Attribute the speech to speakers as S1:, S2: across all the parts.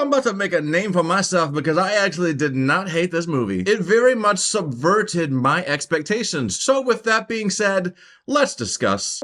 S1: I'm about to make a name for myself because I actually did not hate this movie. It very much subverted my expectations. So with that being said, let's discuss.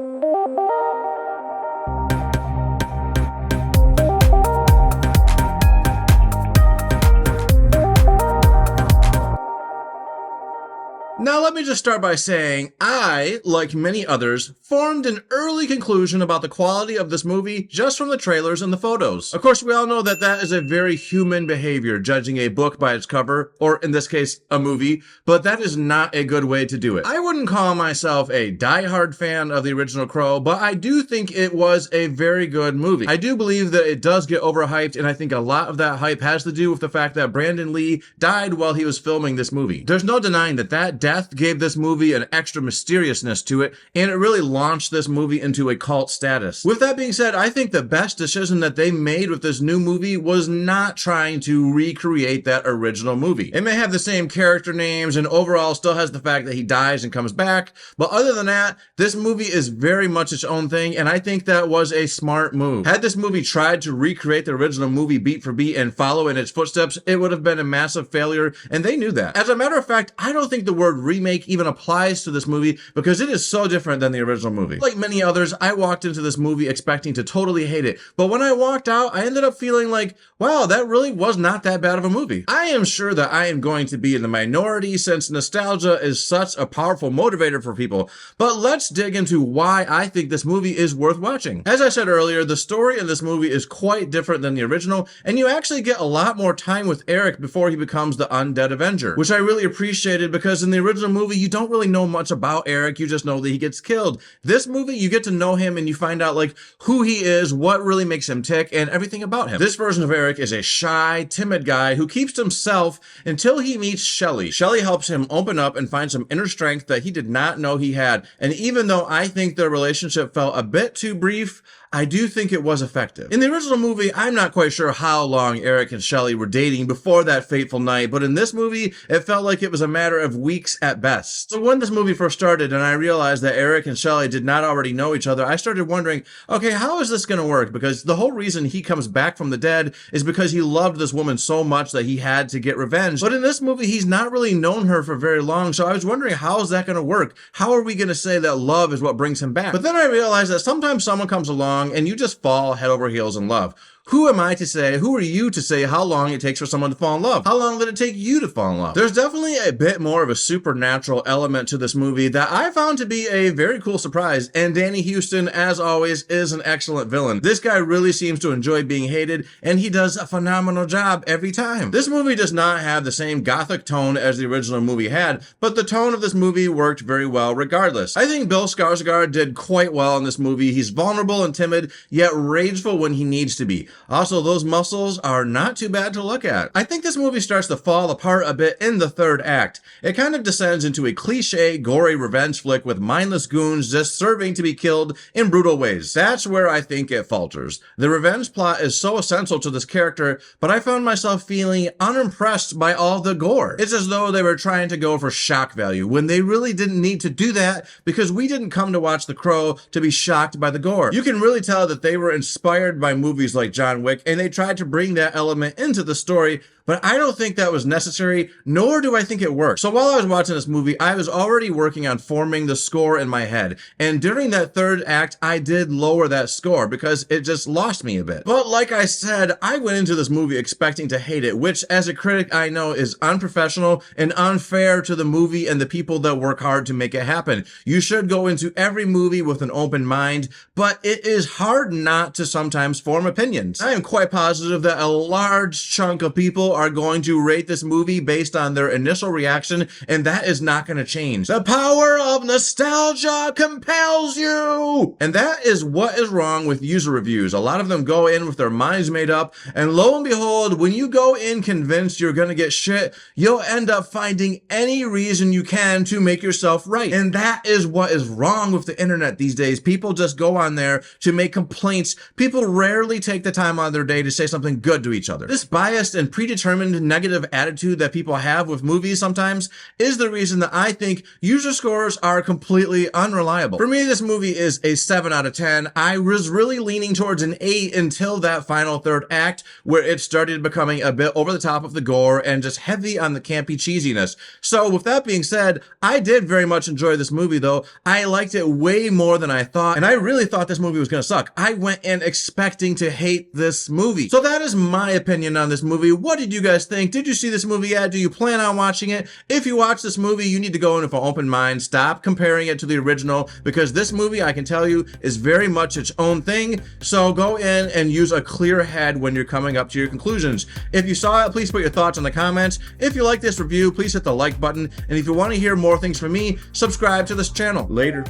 S1: Now let me just start by saying, I, like many others, formed an early conclusion about the quality of this movie just from the trailers and the photos. Of course, we all know that that is a very human behavior, judging a book by its cover, or in this case, a movie, but that is not a good way to do it. I wouldn't call myself a diehard fan of the original Crow, but I do think it was a very good movie. I do believe that it does get overhyped, and I think a lot of that hype has to do with the fact that Brandon Lee died while he was filming this movie. There's no denying that that death gave this movie an extra mysteriousness to it, and it really launched this movie into a cult status. With that being said, I think the best decision that they made with this new movie was not trying to recreate that original movie. It may have the same character names and overall still has the fact that he dies and comes back, but other than that, this movie is very much its own thing, and I think that was a smart move. Had this movie tried to recreate the original movie beat for beat and follow in its footsteps, it would have been a massive failure, and they knew that. As a matter of fact, I don't think the word remake even applies to this movie because it is so different than the original movie. Like many others, I walked into this movie expecting to totally hate it, but when I walked out, I ended up feeling like, wow, that really was not that bad of a movie. I am sure that I am going to be in the minority since nostalgia is such a powerful motivator for people, but let's dig into why I think this movie is worth watching. As I said earlier, the story in this movie is quite different than the original, and you actually get a lot more time with Eric before he becomes the undead Avenger, which I really appreciated because in the original movie, you don't really know much about Eric, you just know that he gets killed. This movie, you get to know him and you find out like who he is, what really makes him tick, and everything about him. This version of Eric is a shy, timid guy who keeps to himself until he meets Shelly. Shelly helps him open up and find some inner strength that he did not know he had, and even though I think their relationship felt a bit too brief, I do think it was effective. In the original movie, I'm not quite sure how long Eric and Shelly were dating before that fateful night, but in this movie, it felt like it was a matter of weeks at best. So when this movie first started and I realized that Eric and Shelly did not already know each other, I started wondering, okay, how is this gonna work? Because the whole reason he comes back from the dead is because he loved this woman so much that he had to get revenge. But in this movie, he's not really known her for very long, so I was wondering, how is that gonna work? How are we gonna say that love is what brings him back? But then I realized that sometimes someone comes along and you just fall head over heels in love. Who am I to say, who are you to say how long it takes for someone to fall in love? How long did it take you to fall in love? There's definitely a bit more of a supernatural element to this movie that I found to be a very cool surprise, and Danny Huston, as always, is an excellent villain. This guy really seems to enjoy being hated, and he does a phenomenal job every time. This movie does not have the same gothic tone as the original movie had, but the tone of this movie worked very well regardless. I think Bill Skarsgård did quite well in this movie. He's vulnerable and timid, yet rageful when he needs to be. Also, those muscles are not too bad to look at. I think this movie starts to fall apart a bit in the third act. It kind of descends into a cliche, gory revenge flick with mindless goons just serving to be killed in brutal ways. That's where I think it falters. The revenge plot is so essential to this character, but I found myself feeling unimpressed by all the gore. It's as though they were trying to go for shock value when they really didn't need to do that because we didn't come to watch The Crow to be shocked by the gore. You can really tell that they were inspired by movies like John Wick, and they tried to bring that element into the story, but I don't think that was necessary, nor do I think it worked. So while I was watching this movie, I was already working on forming the score in my head, and during that third act, I did lower that score because it just lost me a bit. But like I said, I went into this movie expecting to hate it, which as a critic I know is unprofessional and unfair to the movie and the people that work hard to make it happen. You should go into every movie with an open mind, but it is hard not to sometimes form opinions. I am quite positive that a large chunk of people are going to rate this movie based on their initial reaction, and that is not going to change. The power of nostalgia compels you! And that is what is wrong with user reviews. A lot of them go in with their minds made up, and lo and behold, when you go in convinced you're going to get shit, you'll end up finding any reason you can to make yourself right. And that is what is wrong with the internet these days. People just go on there to make complaints. People rarely take the time time out of their day to say something good to each other. This biased and predetermined negative attitude that people have with movies sometimes is the reason that I think user scores are completely unreliable. For me, this movie is a 7 out of 10. I was really leaning towards an 8 until that final third act, where it started becoming a bit over the top of the gore and just heavy on the campy cheesiness. So with that being said, I did very much enjoy this movie though. I liked it way more than I thought, and I really thought this movie was gonna suck. I went in expecting to hate this movie. So that is my opinion on this movie. What did you guys think? Did you see this movie yet? Do you plan on watching it? If you watch this movie, you need to go in with an open mind. Stop comparing it to the original, because this movie, I can tell you, is very much its own thing. So go in and use a clear head when you're coming up to your conclusions. If you saw it, please put your thoughts in the comments. If you like this review, please hit the like button. And if you want to hear more things from me, subscribe to this channel. Later.